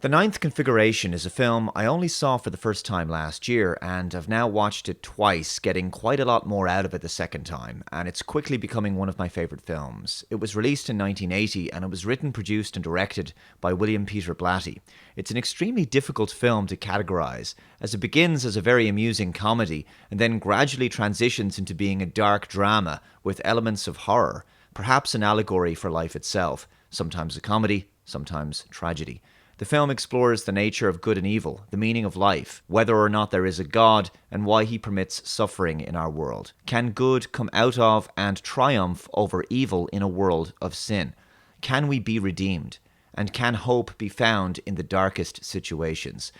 The Ninth Configuration is a film I only saw for the first time last year, and I've now watched it twice, getting quite a lot more out of it the second time, and it's quickly becoming one of my favourite films. It was released in 1980, and it was written, produced and directed by William Peter Blatty. It's an extremely difficult film to categorise, as it begins as a very amusing comedy, and then gradually transitions into being a dark drama with elements of horror, perhaps an allegory for life itself, sometimes a comedy, sometimes tragedy. The film explores the nature of good and evil, the meaning of life, whether or not there is a God, and why he permits suffering in our world. Can good come out of and triumph over evil in a world of sin? Can we be redeemed? And can hope be found in the darkest situations?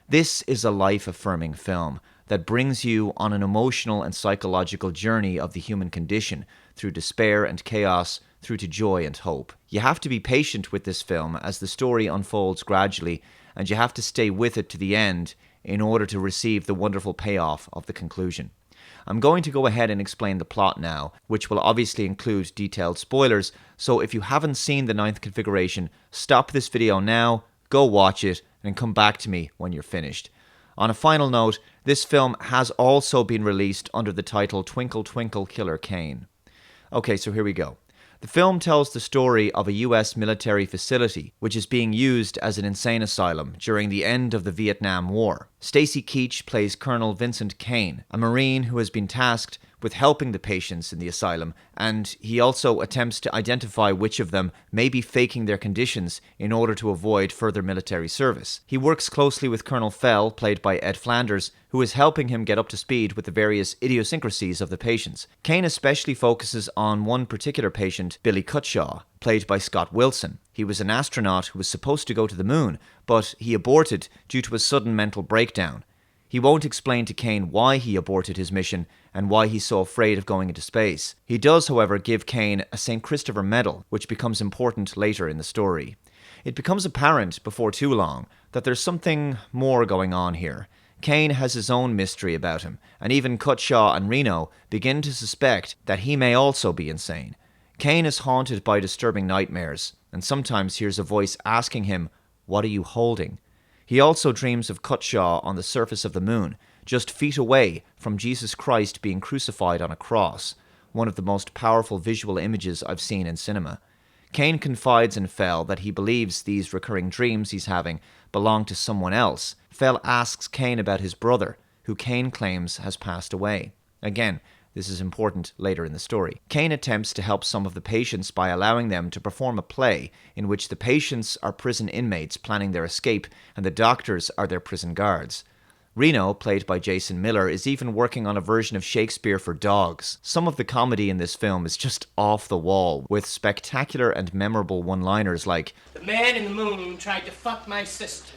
This is a life-affirming film that brings you on an emotional and psychological journey of the human condition through despair and chaos, through to joy and hope. You have to be patient with this film as the story unfolds gradually, and you have to stay with it to the end in order to receive the wonderful payoff of the conclusion. I'm going to go ahead and explain the plot now, which will obviously include detailed spoilers, so if you haven't seen the Ninth Configuration, stop this video now, go watch it, and come back to me when you're finished. On a final note, this film has also been released under the title Twinkle Twinkle Killer Kane. Okay, so here we go. The film tells the story of a US military facility which is being used as an insane asylum during the end of the Vietnam War. Stacy Keach plays Colonel Vincent Kane, a Marine who has been tasked with helping the patients in the asylum, and he also attempts to identify which of them may be faking their conditions in order to avoid further military service. He works closely with Colonel Fell, played by Ed Flanders, who is helping him get up to speed with the various idiosyncrasies of the patients. Kane especially focuses on one particular patient, Billy Cutshaw, played by Scott Wilson. He was an astronaut who was supposed to go to the moon, but he aborted due to a sudden mental breakdown. He won't explain to Kane why he aborted his mission and why he's so afraid of going into space. He does, however, give Kane a St. Christopher medal, which becomes important later in the story. It becomes apparent before too long that there's something more going on here. Kane has his own mystery about him, and even Cutshaw and Reno begin to suspect that he may also be insane. Kane is haunted by disturbing nightmares, and sometimes hears a voice asking him, "What are you holding?" He also dreams of Cutshaw on the surface of the moon, just feet away from Jesus Christ being crucified on a cross, one of the most powerful visual images I've seen in cinema. Kane confides in Fell that he believes these recurring dreams he's having belong to someone else. Fell asks Kane about his brother, who Kane claims has passed away. Again, this is important later in the story. Kane attempts to help some of the patients by allowing them to perform a play in which the patients are prison inmates planning their escape and the doctors are their prison guards. Reno, played by Jason Miller, is even working on a version of Shakespeare for dogs. Some of the comedy in this film is just off the wall, with spectacular and memorable one-liners like, "The man in the moon tried to fuck my sister."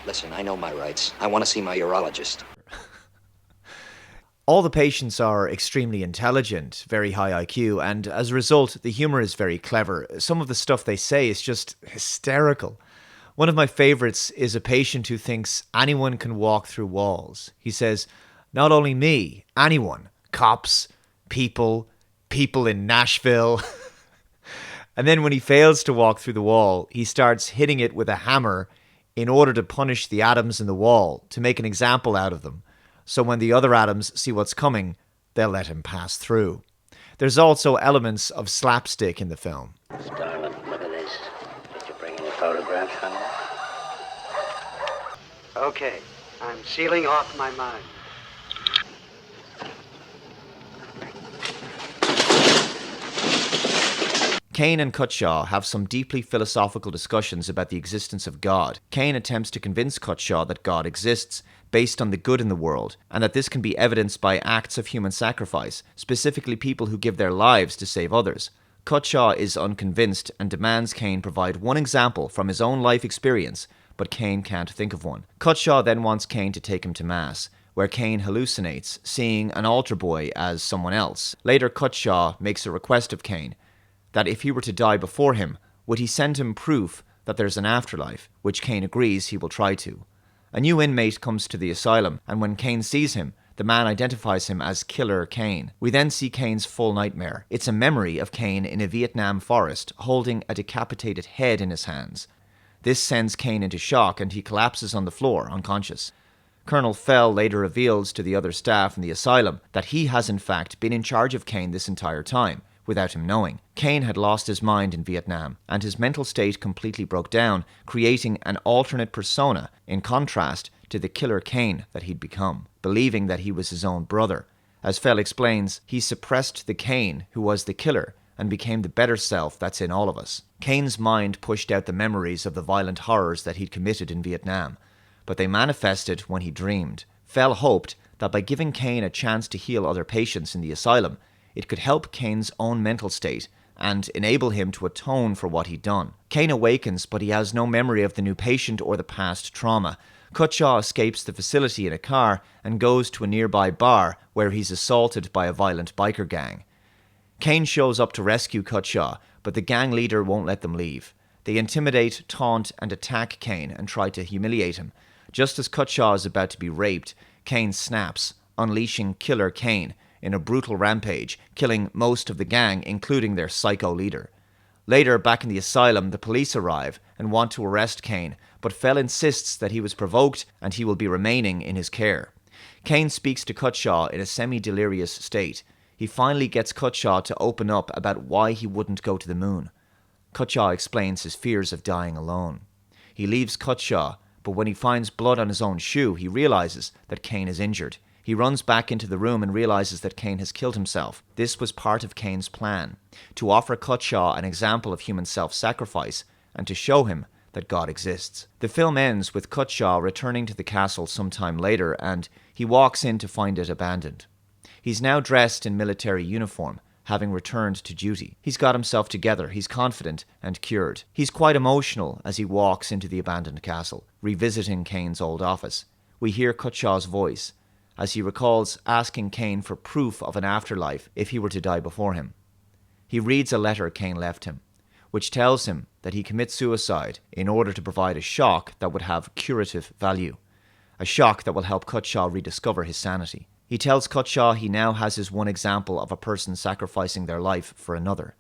Listen, I know my rights. I want to see my urologist. All the patients are extremely intelligent, very high IQ, and as a result, the humor is very clever. Some of the stuff they say is just hysterical. One of my favorites is a patient who thinks anyone can walk through walls. He says, "Not only me, anyone. Cops, people in Nashville." And then when he fails to walk through the wall, he starts hitting it with a hammer in order to punish the atoms in the wall, to make an example out of them. So when the other atoms see what's coming, they'll let him pass through. There's also elements of slapstick in the film. Darling, look at this. Did you bring any photographs, honey? Okay, I'm sealing off my mind. Kane and Cutshaw have some deeply philosophical discussions about the existence of God. Kane attempts to convince Cutshaw that God exists, based on the good in the world, and that this can be evidenced by acts of human sacrifice, specifically people who give their lives to save others. Cutshaw is unconvinced and demands Kane provide one example from his own life experience, but Kane can't think of one. Cutshaw then wants Kane to take him to Mass, where Kane hallucinates, seeing an altar boy as someone else. Later, Cutshaw makes a request of Kane, that if he were to die before him, would he send him proof that there's an afterlife, which Kane agrees he will try to. A new inmate comes to the asylum, and when Kane sees him, the man identifies him as Killer Kane. We then see Kane's full nightmare. It's a memory of Kane in a Vietnam forest, holding a decapitated head in his hands. This sends Kane into shock and he collapses on the floor, unconscious. Colonel Fell later reveals to the other staff in the asylum that he has in fact been in charge of Kane this entire time, without him knowing. Kane had lost his mind in Vietnam, and his mental state completely broke down, creating an alternate persona in contrast to the killer Kane that he'd become, believing that he was his own brother. As Fell explains, he suppressed the Kane who was the killer and became the better self that's in all of us. Kane's mind pushed out the memories of the violent horrors that he'd committed in Vietnam, but they manifested when he dreamed. Fell hoped that by giving Kane a chance to heal other patients in the asylum, it could help Kane's own mental state and enable him to atone for what he'd done. Kane awakens, but he has no memory of the new patient or the past trauma. Cutshaw escapes the facility in a car and goes to a nearby bar where he's assaulted by a violent biker gang. Kane shows up to rescue Cutshaw, but the gang leader won't let them leave. They intimidate, taunt, and attack Kane and try to humiliate him. Just as Cutshaw is about to be raped, Kane snaps, unleashing Killer Kane in a brutal rampage, killing most of the gang, including their psycho leader. Later, back in the asylum, the police arrive and want to arrest Kane, but Fell insists that he was provoked and he will be remaining in his care. Kane speaks to Cutshaw in a semi-delirious state. He finally gets Cutshaw to open up about why he wouldn't go to the moon. Cutshaw explains his fears of dying alone. He leaves Cutshaw, but when he finds blood on his own shoe, he realizes that Kane is injured. He runs back into the room and realizes that Kane has killed himself. This was part of Kane's plan, to offer Cutshaw an example of human self-sacrifice and to show him that God exists. The film ends with Cutshaw returning to the castle sometime later, and he walks in to find it abandoned. He's now dressed in military uniform, having returned to duty. He's got himself together, he's confident and cured. He's quite emotional as he walks into the abandoned castle, revisiting Kane's old office. We hear Cutshaw's voice, as he recalls asking Kane for proof of an afterlife if he were to die before him. He reads a letter Kane left him, which tells him that he commits suicide in order to provide a shock that would have curative value, a shock that will help Cutshaw rediscover his sanity. He tells Cutshaw he now has his one example of a person sacrificing their life for another.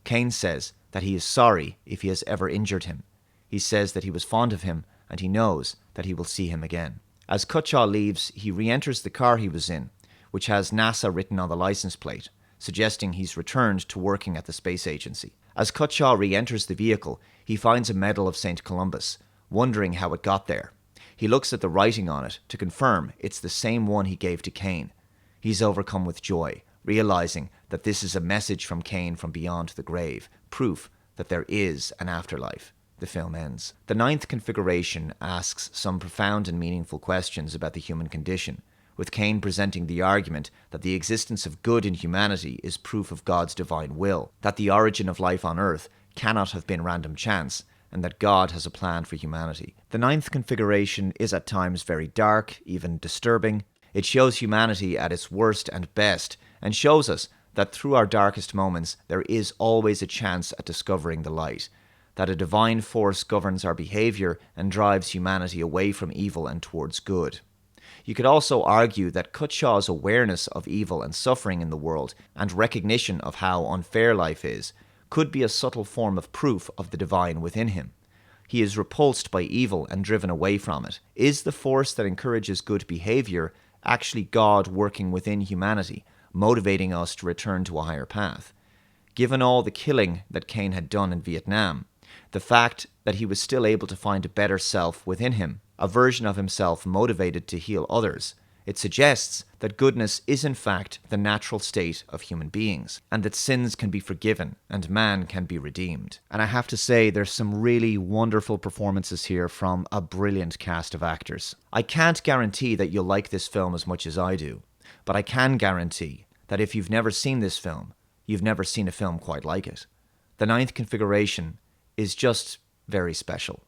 Kane says that he is sorry if he has ever injured him. He says that he was fond of him and he knows that he will see him again. As Cutshaw leaves, he re-enters the car he was in, which has NASA written on the license plate, suggesting he's returned to working at the space agency. As Cutshaw re-enters the vehicle, he finds a medal of St. Columbus, wondering how it got there. He looks at the writing on it to confirm it's the same one he gave to Kane. He's overcome with joy, realizing that this is a message from Kane from beyond the grave, proof that there is an afterlife. The film ends. The ninth configuration asks some profound and meaningful questions about the human condition, with Kane presenting the argument that the existence of good in humanity is proof of God's divine will, that the origin of life on Earth cannot have been random chance, and that God has a plan for humanity. The ninth configuration is at times very dark, even disturbing. It shows humanity at its worst and best, and shows us that through our darkest moments there is always a chance at discovering the light, that a divine force governs our behavior and drives humanity away from evil and towards good. You could also argue that Cutshaw's awareness of evil and suffering in the world and recognition of how unfair life is could be a subtle form of proof of the divine within him. He is repulsed by evil and driven away from it. Is the force that encourages good behavior actually God working within humanity, motivating us to return to a higher path? Given all the killing that Kane had done in Vietnam, the fact that he was still able to find a better self within him, a version of himself motivated to heal others, it suggests that goodness is in fact the natural state of human beings, and that sins can be forgiven and man can be redeemed. And I have to say, there's some really wonderful performances here from a brilliant cast of actors. I can't guarantee that you'll like this film as much as I do, but I can guarantee that if you've never seen this film, you've never seen a film quite like it. The ninth configuration is just very special.